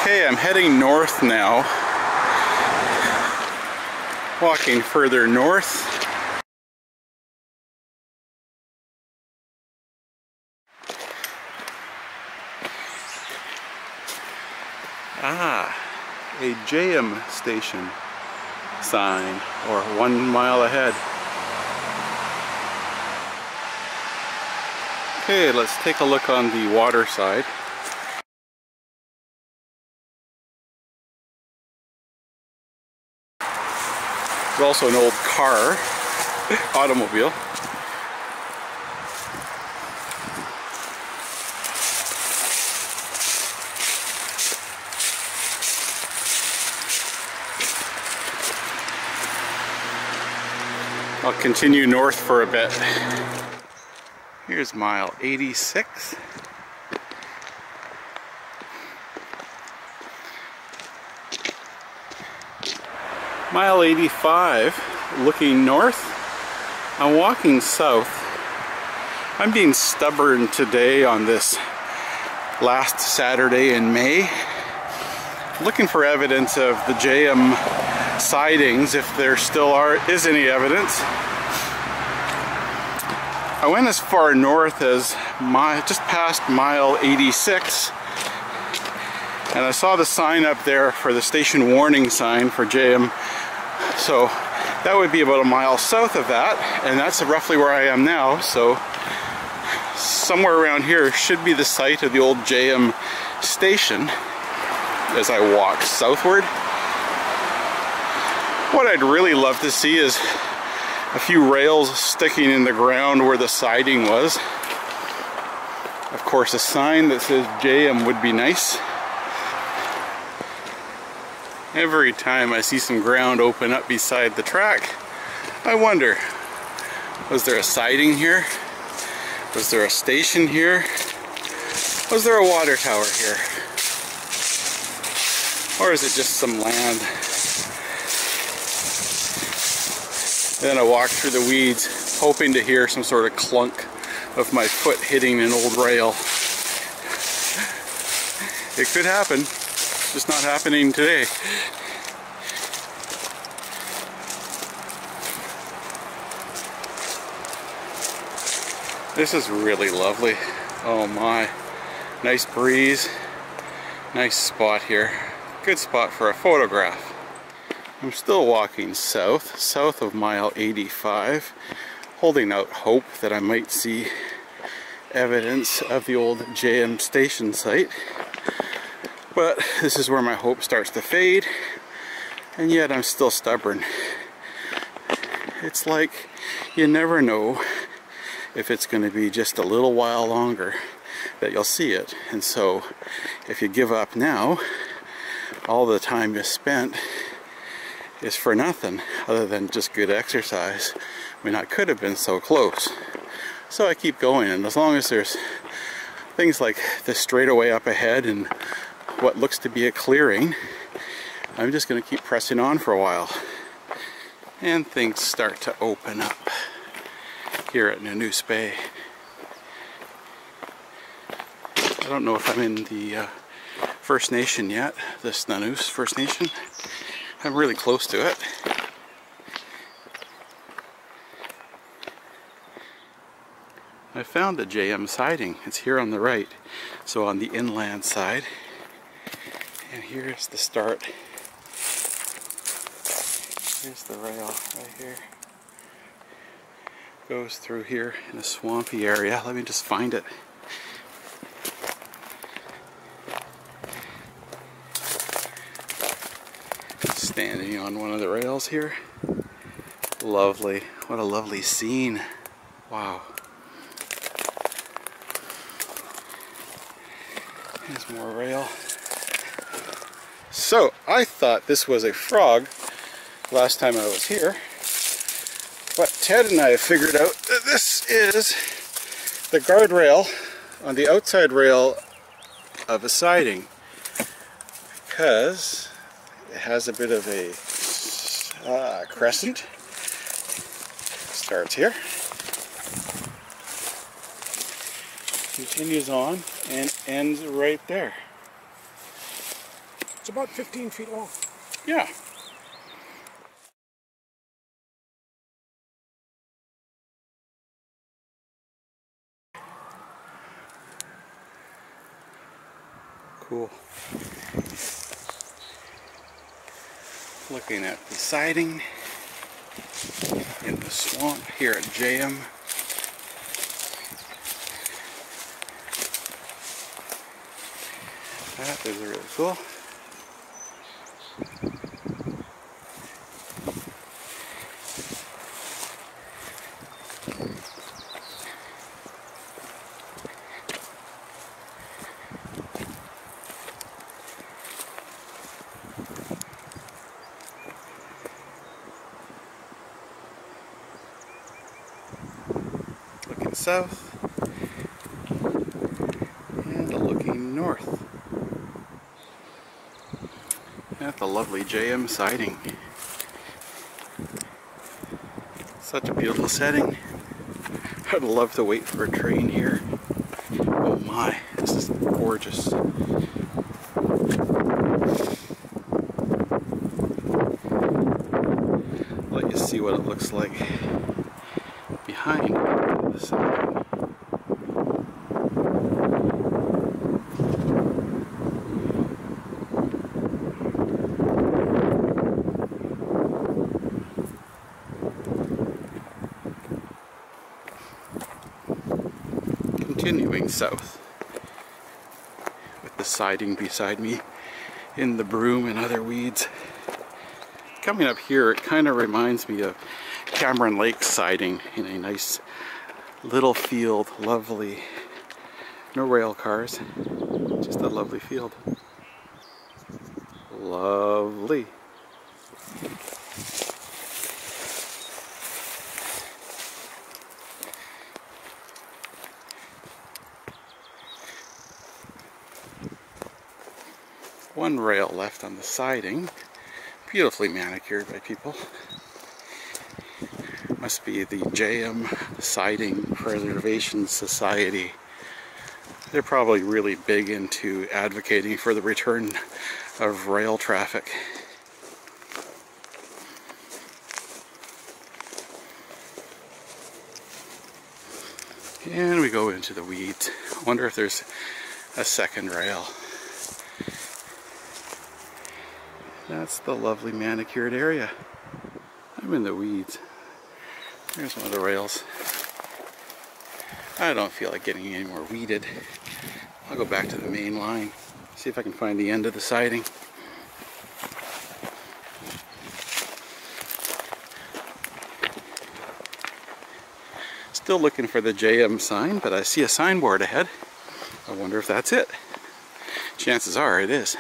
Okay, I'm heading north now. Walking further north. Ah, a Jayem station sign, or 1 mile ahead. Okay, let's take a look on the water side. There's also an old car, automobile. I'll continue north for a bit. Here's mile 86. Mile 85, looking north. I'm walking south. I'm being stubborn today on this last Saturday in May. Looking for evidence of the Jayem sidings, if there still is any evidence. I went as far north as just past mile 86, and I saw the sign up there for the station warning sign for Jayem. So that would be about a mile south of that, and that's roughly where I am now. So somewhere around here should be the site of the old Jayem station as I walk southward. What I'd really love to see is a few rails sticking in the ground where the siding was. Of course, a sign that says Jayem would be nice. Every time I see some ground open up beside the track, I wonder, was there a siding here? Was there a station here? Was there a water tower here? Or is it just some land? And then I walk through the weeds, hoping to hear some sort of clunk of my foot hitting an old rail. It could happen, just not happening today. This is really lovely. Oh my, nice breeze, nice spot here. Good spot for a photograph. I'm still walking south of mile 85, holding out hope that I might see evidence of the old Jayem station site. But this is where my hope starts to fade, and yet I'm still stubborn. It's like you never know if it's going to be just a little while longer that you'll see it. And so if you give up now, all the time you spent is for nothing other than just good exercise. I mean, I could have been so close. So I keep going, and as long as there's things like the straightaway up ahead and what looks to be a clearing, I'm just going to keep pressing on for a while. And things start to open up here at Nanoose Bay. I don't know if I'm in the First Nation yet, this Nanoose First Nation. I'm really close to it. I found the Jayem siding. It's here on the right, so on the inland side. And here's the start. Here's the rail right here. Goes through here in a swampy area. Let me just find it. Standing on one of the rails here. Lovely. What a lovely scene. Wow. There's more rail. So, I thought this was a frog last time I was here. But Ted and I have figured out that this is the guardrail on the outside rail of a siding, because it has a bit of a crescent. Starts here, continues on, and ends right there. It's about 15 feet long. Yeah. Cool. Looking at the siding in the swamp here at Jayem. That is really cool. Looking south and looking north at the lovely Jayem siding. Such a beautiful setting. I'd love to wait for a train here. Oh my, this is gorgeous. Let you see what it looks like behind the siding. Continuing south with the siding beside me in the broom and other weeds. Coming up here, it kind of reminds me of Cameron Lake siding in a nice little field. Lovely. No rail cars, just a lovely field. Lovely. One rail left on the siding, beautifully manicured by people. Must be the Jayem Siding Preservation Society. They're probably really big into advocating for the return of rail traffic. And we go into the weeds. I wonder if there's a second rail. That's the lovely manicured area. I'm in the weeds. There's one of the rails. I don't feel like getting any more weeded. I'll go back to the main line, see if I can find the end of the siding. Still looking for the Jayem sign, but I see a signboard ahead. I wonder if that's it. Chances are it is.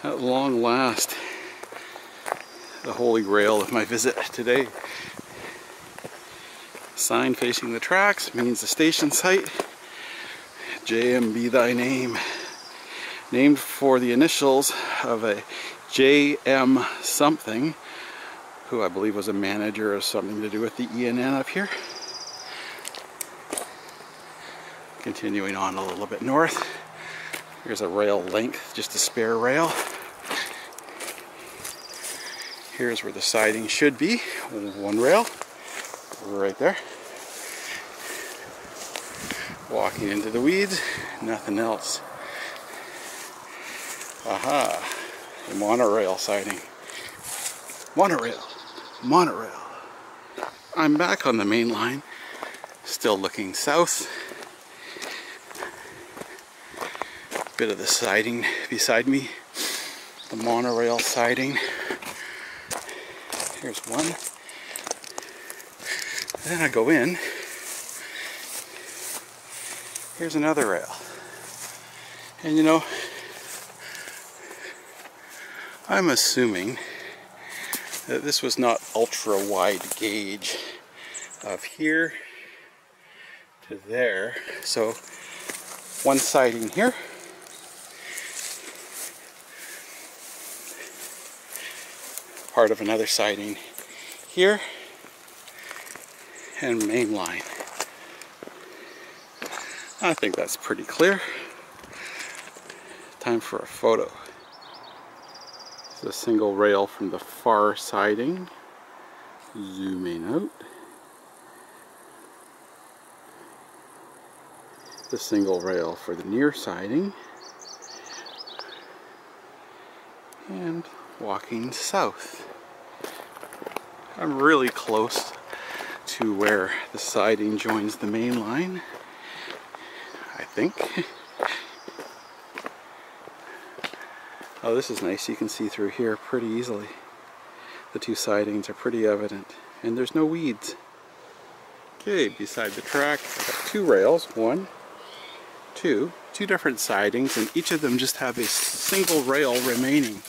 At long last, the holy grail of my visit today. Sign facing the tracks means the station site. Jayem be thy name. Named for the initials of a J.M. something, who I believe was a manager of something to do with the E&N up here. Continuing on a little bit north. Here's a rail length, just a spare rail. Here's where the siding should be. One rail, right there. Walking into the weeds, nothing else. Aha, the monorail siding. Monorail, monorail. I'm back on the main line, still looking south. Bit of the siding beside me, the monorail siding. Here's one. Then I go in. Here's another rail. And you know, I'm assuming that this was not ultra wide gauge of here to there. So one siding here. Part of another siding here, and main line. I think that's pretty clear. time for a photo. It's a single rail from the far siding. Zooming out. The single rail for the near siding. And walking south. I'm really close to where the siding joins the main line, I think. Oh, this is nice. You can see through here pretty easily. The two sidings are pretty evident, and there's no weeds. Okay, beside the track, I've got two rails, two different sidings, and each of them just have a single rail remaining.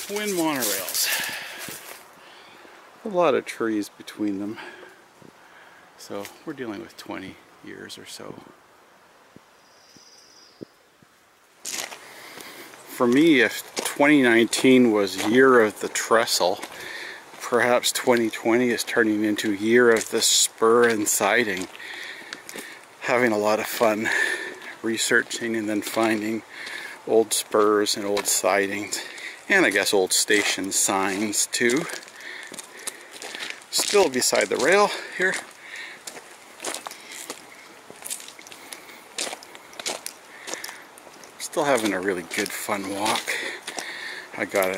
Twin monorails. A lot of trees between them, so we're dealing with 20 years or so. For me, if 2019 was year of the trestle, perhaps 2020 is turning into year of the spur and siding. Having a lot of fun researching and then finding old spurs and old sidings, and I guess old station signs too. Still beside the rail here. Still having a really good fun walk. I got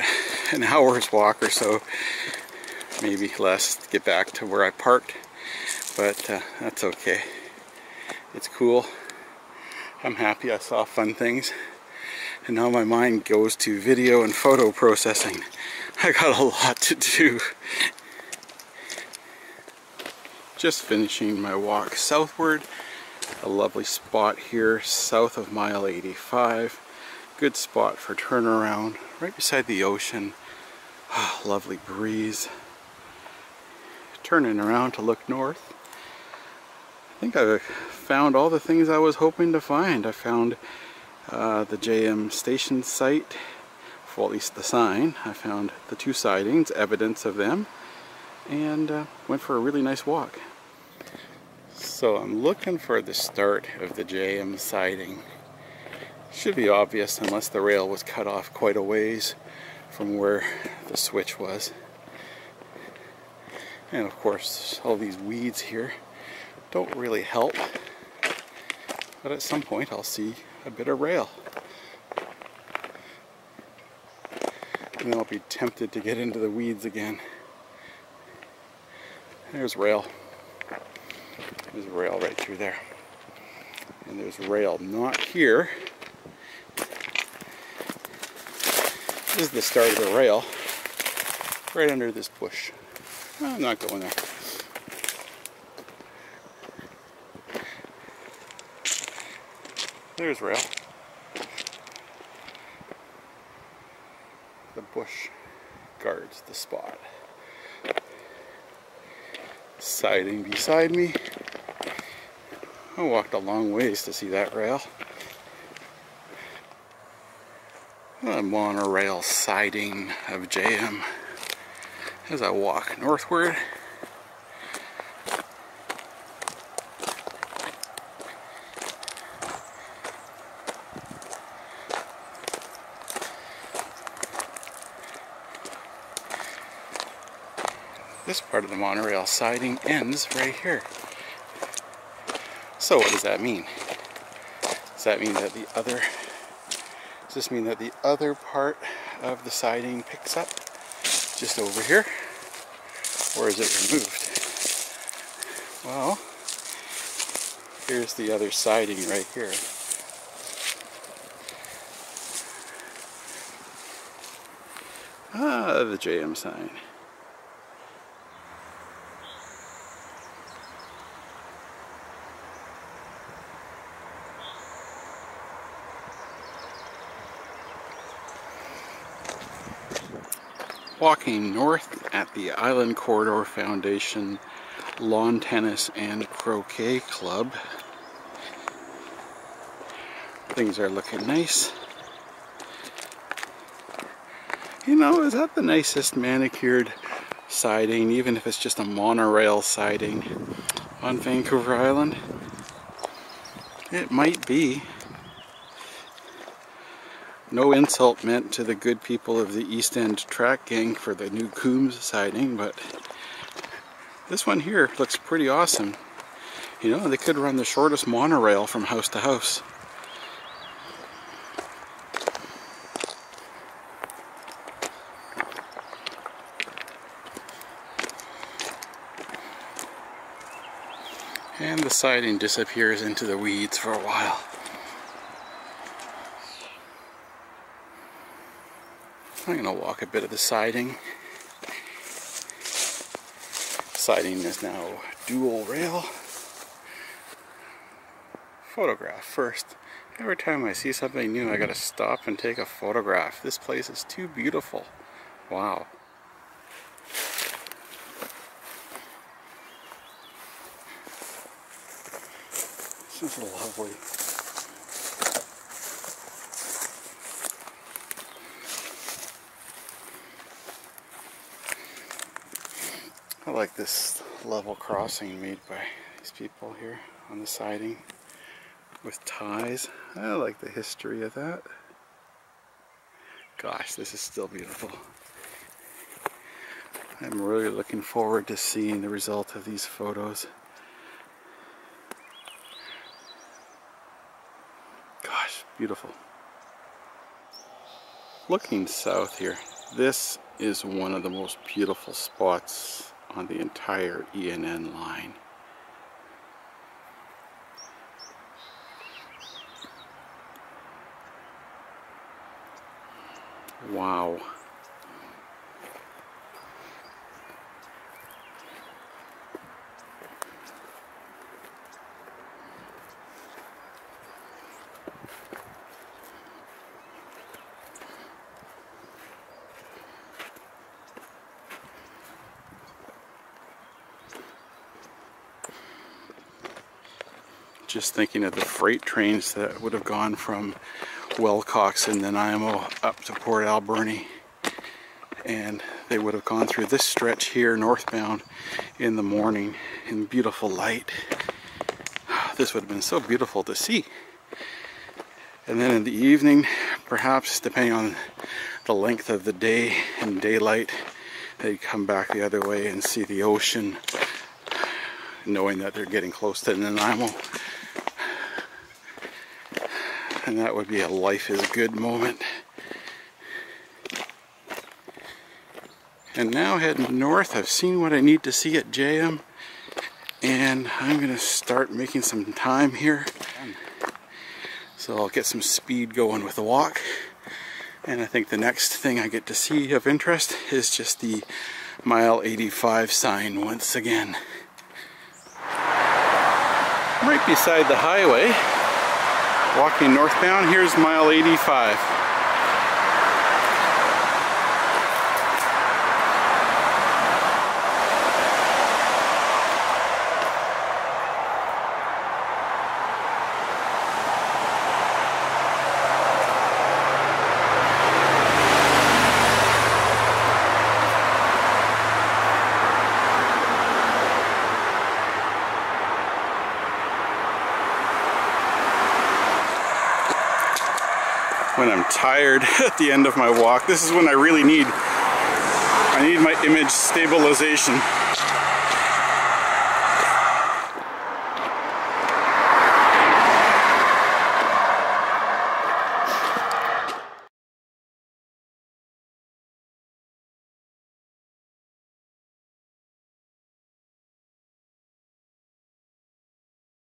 an hour's walk or so, maybe less, to get back to where I parked, but that's okay. It's cool. I'm happy I saw fun things, and now my mind goes to video and photo processing. I got a lot to do. Just finishing my walk southward. A lovely spot here south of mile 85. Good spot for turnaround, right beside the ocean. Oh, lovely breeze. Turning around to look north. I think I found all the things I was hoping to find. I found the Jayem station site, well, at least the sign. I found the two sidings, evidence of them, and went for a really nice walk. So I'm looking for the start of the Jayem siding. Should be obvious unless the rail was cut off quite a ways from where the switch was. And of course all these weeds here don't really help, but at some point I'll see a bit of rail. And then I'll be tempted to get into the weeds again. There's rail. There's rail right through there. And there's rail not here. This is the start of the rail, right under this bush. I'm not going there. There's rail. The bush guards the spot. Siding beside me. I walked a long ways to see that rail. The monorail siding of Jayem as I walk northward. This part of the monorail siding ends right here. So what does that mean? Does that mean that does this mean that the other part of the siding picks up just over here? Or is it removed? Well, here's the other siding right here. Ah, the Jayem sign. Walking north at the Island Corridor Foundation Lawn Tennis and Croquet Club. Things are looking nice. You know, is that the nicest manicured siding, even if it's just a monorail siding on Vancouver Island? It might be. No insult meant to the good people of the East End track gang for the new Coombs siding, but this one here looks pretty awesome. You know, they could run the shortest monorail from house to house. And the siding disappears into the weeds for a while. I'm going to walk a bit of the siding. Siding is now dual rail. Photograph first. Every time I see something new, I gotta stop and take a photograph. This place is too beautiful. Wow. This is lovely. I like this level crossing made by these people here on the siding with ties. I like the history of that. Gosh, this is still beautiful. I'm really looking forward to seeing the result of these photos. Gosh, beautiful. Looking south here, this is one of the most beautiful spots on the entire ENN line. Wow. Just thinking of the freight trains that would have gone from Wilcox and Nanaimo up to Port Alberni, and they would have gone through this stretch here northbound in the morning in beautiful light. This would have been so beautiful to see. And then in the evening, perhaps depending on the length of the day and daylight, they'd come back the other way and see the ocean, knowing that they're getting close to Nanaimo. And that would be a life is good moment. And now heading north, I've seen what I need to see at Jayem, and I'm going to start making some time here. So I'll get some speed going with the walk. And I think the next thing I get to see of interest is just the mile 85 sign once again. Right beside the highway, walking northbound, here's mile 85. When I'm tired at the end of my walk, this is when I really need my image stabilization.